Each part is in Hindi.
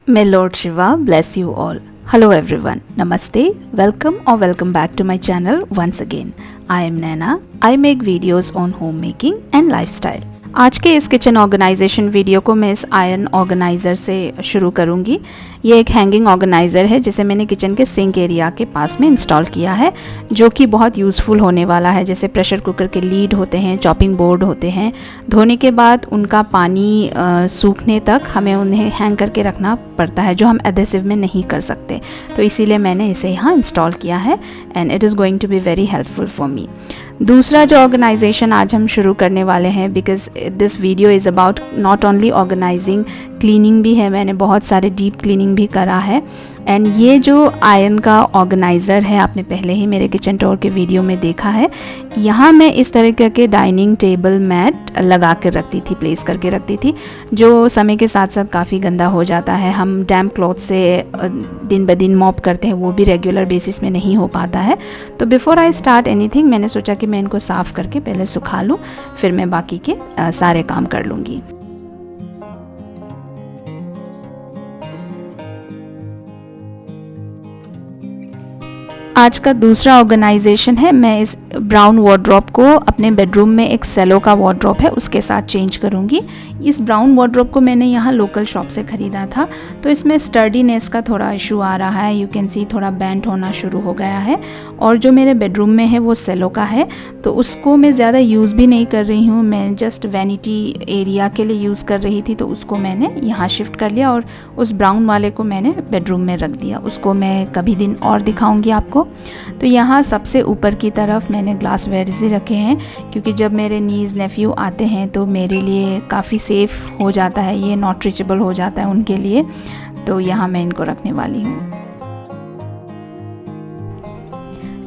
May Lord Shiva bless you all. Hello everyone. Namaste. Welcome back to my channel once again. I am Naina. I make videos on homemaking and lifestyle. आज के इस किचन ऑर्गेनाइजेशन वीडियो को मैं इस आयरन ऑर्गेनाइज़र से शुरू करूंगी। ये एक हैंगिंग ऑर्गेनाइज़र है जिसे मैंने किचन के सिंक एरिया के पास में इंस्टॉल किया है, जो कि बहुत यूज़फुल होने वाला है। जैसे प्रेशर कुकर के लीड होते हैं, चॉपिंग बोर्ड होते हैं, धोने के बाद उनका पानी सूखने तक हमें उन्हें हैंग करके रखना पड़ता है, जो हम एडेसिव में नहीं कर सकते। तो इसीलिए मैंने इसे यहाँ इंस्टॉल किया है and it is going to be very helpful for me. दूसरा जो ऑर्गेनाइजेशन आज हम शुरू करने वाले हैं, because this video is about not only organising, cleaning भी है। मैंने बहुत सारे डीप क्लीनिंग भी करा है। एंड ये जो आयरन का ऑर्गेनाइज़र है, आपने पहले ही मेरे किचन टूर के वीडियो में देखा है। यहाँ मैं इस तरह के डाइनिंग टेबल मैट लगा कर रखती थी, प्लेस करके रखती थी, जो समय के साथ साथ काफ़ी गंदा हो जाता है। हम डैम्प क्लॉथ से दिन ब दिन मॉप करते हैं, वो भी रेगुलर बेसिस में नहीं हो पाता है। तो बिफ़ोर आई स्टार्ट एनीथिंग, मैंने सोचा कि मैं इनको साफ़ करके पहले सुखा लूँ, फिर मैं बाकी के सारे काम कर लूँगी। आज का दूसरा ऑर्गेनाइजेशन है, मैं इस ब्राउन वार्डरोब को अपने बेडरूम में, एक सेलो का वार्डरोब है उसके साथ चेंज करूँगी। इस ब्राउन वार्डरोब को मैंने यहाँ लोकल शॉप से ख़रीदा था, तो इसमें स्टर्डीनेस का थोड़ा इशू आ रहा है। यू कैन सी थोड़ा बेंट होना शुरू हो गया है। और जो मेरे बेडरूम में है वो सेलो का है, तो उसको मैं ज़्यादा यूज़ भी नहीं कर रही हूँ। मैं जस्ट वैनिटी एरिया के लिए यूज़ कर रही थी, तो उसको मैंने यहाँ शिफ्ट कर लिया और उस ब्राउन वाले को मैंने बेडरूम में रख दिया। उसको मैं कभी दिन और दिखाऊँगी आपको। तो यहाँ सबसे ऊपर की तरफ मैंने ग्लास वेयर्स ही रखे हैं, क्योंकि जब मेरे नीज़ नेफ्यू आते हैं तो मेरे लिए काफ़ी सेफ़ हो जाता है, ये नॉट रीचेबल हो जाता है उनके लिए। तो यहाँ मैं इनको रखने वाली हूँ।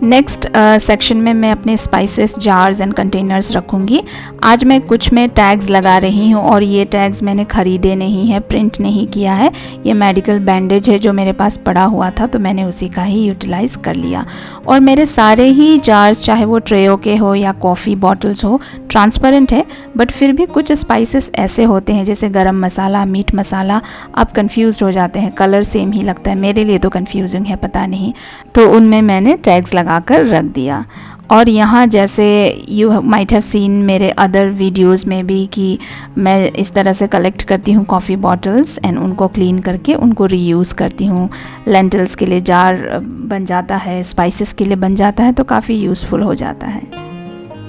नेक्स्ट सेक्शन में मैं अपने स्पाइसेस जार्स एंड कंटेनर्स रखूँगी। आज मैं कुछ में टैग्स लगा रही हूँ, और ये टैग्स मैंने ख़रीदे नहीं हैं, प्रिंट नहीं किया है। ये मेडिकल बैंडेज है जो मेरे पास पड़ा हुआ था, तो मैंने उसी का ही यूटिलाइज़ कर लिया। और मेरे सारे ही जार्स, चाहे वो ट्रेयो के हो या कॉफ़ी बॉटल्स हो, ट्रांसपेरेंट है। बट फिर भी कुछ स्पाइसेस ऐसे होते हैं, जैसे गरम मसाला, मीट मसाला, आप कंफ्यूज हो जाते हैं, कलर सेम ही लगता है, मेरे लिए तो कंफ्यूजिंग है, पता नहीं। तो उनमें मैंने टैग्स लगा कर रख दिया। और यहाँ जैसे यू माइट हैव सीन मेरे अदर वीडियोस में भी कि मैं इस तरह से कलेक्ट करती हूँ कॉफ़ी बॉटल्स एंड उनको क्लीन करके उनको रीयूज़ करती हूँ। लेंटल्स के लिए जार बन जाता है, स्पाइसेस के लिए बन जाता है, तो काफ़ी यूज़फुल हो जाता है।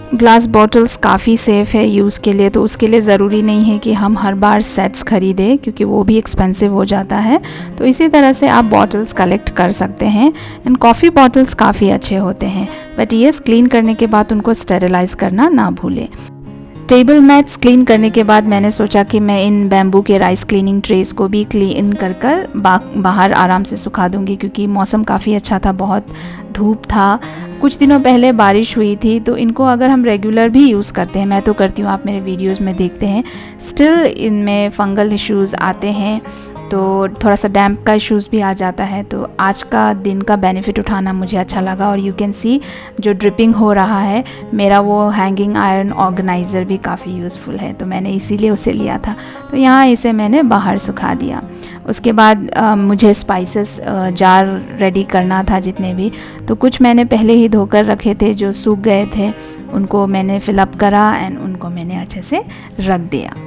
ग्लास बॉटल्स काफ़ी सेफ़ है यूज़ के लिए, तो उसके लिए ज़रूरी नहीं है कि हम हर बार सेट्स ख़रीदें, क्योंकि वो भी एक्सपेंसिव हो जाता है। तो इसी तरह से आप बॉटल्स कलेक्ट कर सकते हैं। एंड कॉफ़ी बॉटल्स काफ़ी अच्छे होते हैं, बट येस, क्लीन करने के बाद उनको स्टेरिलाइज़ करना ना भूलें। टेबल मैट्स क्लीन करने के बाद मैंने सोचा कि मैं इन बैम्बू के राइस क्लीनिंग ट्रेस को भी क्लीन कर बाहर आराम से सुखा दूंगी, क्योंकि मौसम काफ़ी अच्छा था, बहुत धूप था। कुछ दिनों पहले बारिश हुई थी, तो इनको अगर हम रेगुलर भी यूज़ करते हैं, मैं तो करती हूँ, आप मेरे वीडियोज़ में देखते हैं, स्टिल इनमें फंगल इश्यूज़ आते हैं, तो थोड़ा सा डैम्प का इश्यूज़ भी आ जाता है। तो आज का दिन का बेनिफिट उठाना मुझे अच्छा लगा। और यू कैन सी जो ड्रिपिंग हो रहा है, मेरा वो हैंगिंग आयरन ऑर्गेनाइज़र भी काफ़ी यूज़फुल है, तो मैंने इसीलिए उसे लिया था। तो यहाँ इसे मैंने बाहर सुखा दिया। उसके बाद मुझे स्पाइसेस जार रेडी करना था जितने भी, तो कुछ मैंने पहले ही धोकर रखे थे, जो सूख गए थे, उनको मैंने फिलअप करा एंड उनको मैंने अच्छे से रख दिया।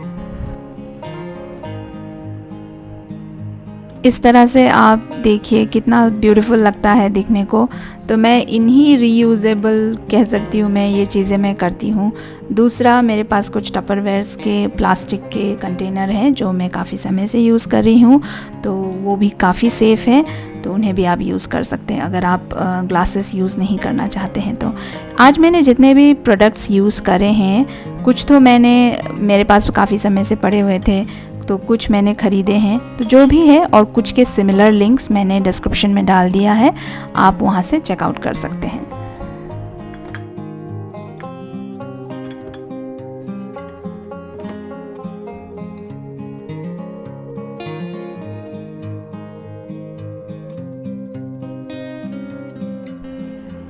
इस तरह से आप देखिए कितना ब्यूटीफुल लगता है दिखने को। तो मैं इन्हीं रीयूजेबल कह सकती हूँ, मैं ये चीज़ें मैं करती हूँ। दूसरा, मेरे पास कुछ टपरवेयर्स के प्लास्टिक के कंटेनर हैं जो मैं काफ़ी समय से यूज़ कर रही हूँ, तो वो भी काफ़ी सेफ़ है, तो उन्हें भी आप यूज़ कर सकते हैं अगर आप ग्लासेस यूज़ नहीं करना चाहते हैं। तो आज मैंने जितने भी प्रोडक्ट्स यूज़ करे हैं, कुछ तो मेरे पास काफ़ी समय से पड़े हुए थे, तो कुछ मैंने ख़रीदे हैं। तो जो भी है, और कुछ के सिमिलर लिंक्स मैंने डिस्क्रिप्शन में डाल दिया है, आप वहाँ से चेकआउट कर सकते हैं।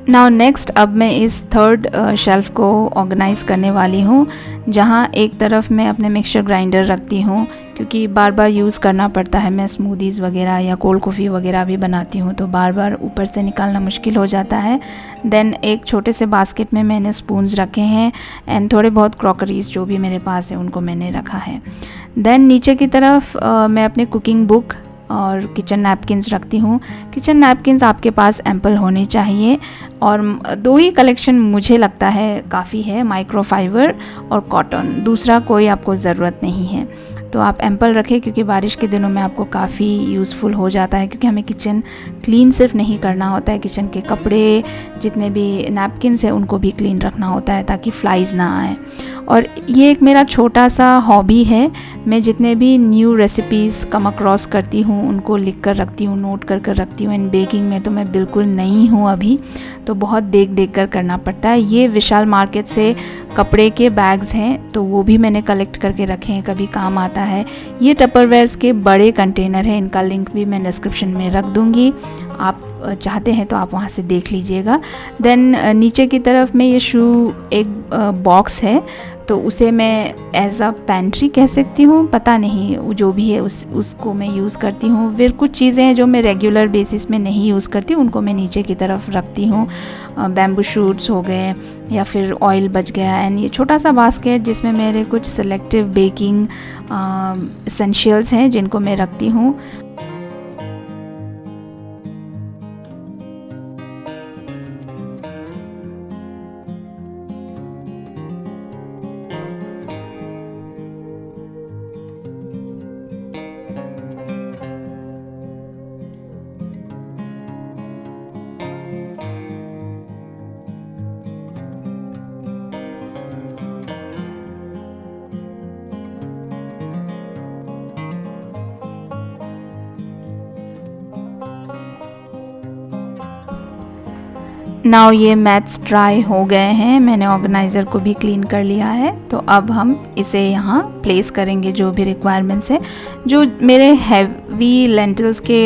नाउ नेक्स्ट अब मैं इस थर्ड शेल्फ़ को ऑर्गेनाइज़ करने वाली हूँ, जहाँ एक तरफ मैं अपने मिक्सचर ग्राइंडर रखती हूँ, क्योंकि बार बार यूज़ करना पड़ता है। मैं स्मूदीज़ वगैरह या कोल्ड कॉफ़ी वगैरह भी बनाती हूँ, तो बार बार ऊपर से निकालना मुश्किल हो जाता है। देन एक छोटे से बास्केट में मैंने स्पून्स रखे हैं एंड थोड़े बहुत क्रॉकरीज़ जो भी मेरे पास है उनको मैंने रखा है। देन नीचे की तरफ मैं अपने कुकिंग बुक और किचन नैपकिन्स रखती हूँ। किचन नैपकिन्स आपके पास एम्पल होने चाहिए, और दो ही कलेक्शन मुझे लगता है काफ़ी है, माइक्रोफाइबर और कॉटन। दूसरा कोई आपको ज़रूरत नहीं है, तो आप एम्पल रखें, क्योंकि बारिश के दिनों में आपको काफ़ी यूज़फुल हो जाता है, क्योंकि हमें किचन क्लीन सिर्फ नहीं करना होता है, किचन के कपड़े जितने भी नैपकिन्स हैं उनको भी क्लीन रखना होता है ताकि फ्लाइज़ ना आए। और ये एक मेरा छोटा सा हॉबी है, मैं जितने भी न्यू रेसिपीज़ कम अक्रॉस करती हूँ उनको लिख कर रखती हूँ, नोट कर कर रखती हूँ। एंड बेकिंग में तो मैं बिल्कुल नई हूँ अभी, तो बहुत देख देख कर करना पड़ता है। ये विशाल मार्केट से कपड़े के बैग्स हैं, तो वो भी मैंने कलेक्ट करके रखे हैं, कभी काम आता है। ये टपरवेयर्स के बड़े कंटेनर हैं, इनका लिंक भी मैं डिस्क्रिप्शन में रख दूँगी, आप चाहते हैं तो आप वहाँ से देख लीजिएगा। देन नीचे की तरफ में ये शू एक बॉक्स है, तो उसे मैं एज अ पेंट्री कह सकती हूँ, पता नहीं, जो भी है उसको मैं यूज़ करती हूँ। फिर कुछ चीज़ें हैं जो मैं रेगुलर बेसिस में नहीं यूज़ करती, उनको मैं नीचे की तरफ रखती हूँ। बैम्बू शूट्स हो गए या फिर ऑयल बच गया। एंड ये छोटा सा बास्केट जिसमें मेरे कुछ सेलेक्टिव बेकिंग एसेंशियल्स हैं जिनको मैं रखती हूँ। नाउ ये मैट्स ड्राई हो गए हैं, मैंने ऑर्गेनाइज़र को भी क्लीन कर लिया है। तो अब हम इसे यहाँ प्लेस करेंगे, जो भी रिक्वायरमेंट्स है। जो मेरे हैवी लेंटिल्स के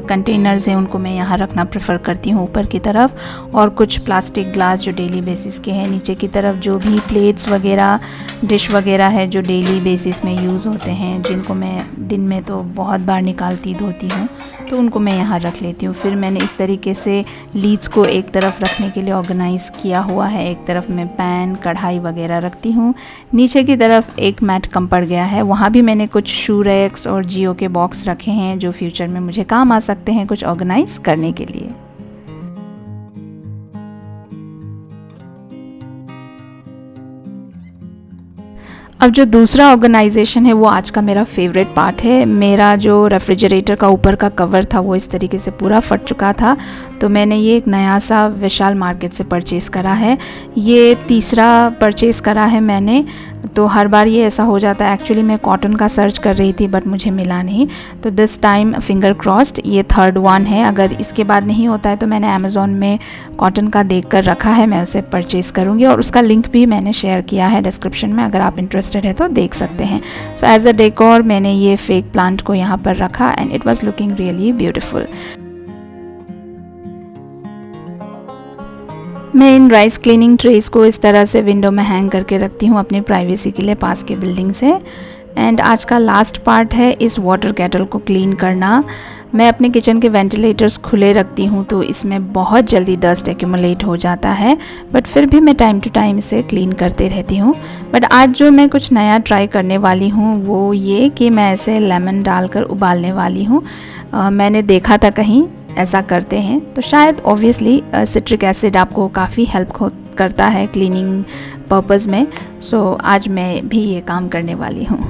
कंटेनर्स हैं उनको मैं यहाँ रखना प्रेफर करती हूँ ऊपर की तरफ, और कुछ प्लास्टिक ग्लास जो डेली बेसिस के हैं नीचे की तरफ। जो भी प्लेट्स वगैरह, डिश वगैरह है जो डेली बेसिस में यूज़ होते हैं, जिनको मैं दिन में तो बहुत बार निकालती धोती हूँ, तो उनको मैं यहाँ रख लेती हूँ। फिर मैंने इस तरीके से लीड्स को एक तरफ रखने के लिए ऑर्गेनाइज़ किया हुआ है। एक तरफ मैं पैन, कढ़ाई वगैरह रखती हूँ। नीचे की तरफ एक मैट कम पड़ गया है, वहाँ भी मैंने कुछ शू रैक्स और जियो के बॉक्स रखे हैं जो फ्यूचर में मुझे काम आ सकते हैं कुछ ऑर्गेनाइज़ करने के लिए। अब जो दूसरा ऑर्गेनाइजेशन है वो आज का मेरा फेवरेट पार्ट है। मेरा जो रेफ्रिजरेटर का ऊपर का कवर था वो इस तरीके से पूरा फट चुका था, तो मैंने ये एक नया सा विशाल मार्केट से परचेज़ करा है। ये तीसरा परचेज़ करा है मैंने, तो हर बार ये ऐसा हो जाता है। एक्चुअली मैं कॉटन का सर्च कर रही थी बट मुझे मिला नहीं, तो दिस टाइम फिंगर क्रॉस्ड ये थर्ड वन है। अगर इसके बाद नहीं होता है तो मैंने अमेज़ॉन में कॉटन का देख कर रखा है, मैं उसे परचेज़ करूँगी, और उसका लिंक भी मैंने शेयर किया है डिस्क्रिप्शन में, अगर आप इंटरेस्टेड है तो देख सकते हैं। सो एज अ डेकोर मैंने ये फेक प्लांट को यहाँ पर रखा and it was looking really beautiful. मैं इन राइस क्लीनिंग ट्रेस को इस तरह से विंडो में हैंग करके रखती हूँ अपनी प्राइवेसी के लिए पास के बिल्डिंग से। एंड आज का लास्ट पार्ट है इस वाटर केटल को क्लीन करना। मैं अपने किचन के वेंटिलेटर्स खुले रखती हूँ तो इसमें बहुत जल्दी डस्ट एक्यूमुलेट हो जाता है, बट फिर भी मैं टाइम टू टाइम इसे क्लीन करते रहती हूँ। बट आज जो मैं कुछ नया ट्राई करने वाली हूँ वो ये कि मैं ऐसे लेमन डालकर उबालने वाली हूँ। मैंने देखा था कहीं ऐसा करते हैं, तो शायद ऑब्वियसली सिट्रिक एसिड आपको काफ़ी हेल्प करता है क्लीनिंग पर्पज़ में। सो आज मैं भी ये काम करने वाली हूँ।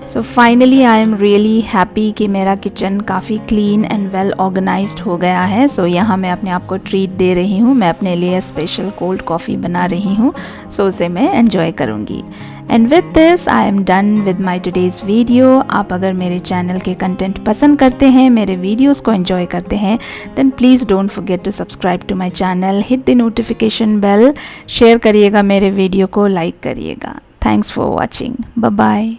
So finally I am really happy कि मेरा किचन काफ़ी क्लीन एंड वेल ऑर्गेनाइज्ड हो गया है। सो यहाँ मैं अपने आप को ट्रीट दे रही हूँ, मैं अपने लिए स्पेशल कोल्ड कॉफ़ी बना रही हूँ, सो उसे मैं एंजॉय करूँगी। And with this I am done with my today's video. आप अगर मेरे चैनल के कंटेंट पसंद करते हैं, मेरे वीडियोस को एंजॉय करते हैं, then please don't forget to subscribe to my channel, hit the notification bell, share करिएगा मेरे वीडियो को, लाइक करिएगा। Thanks for watching, bye bye.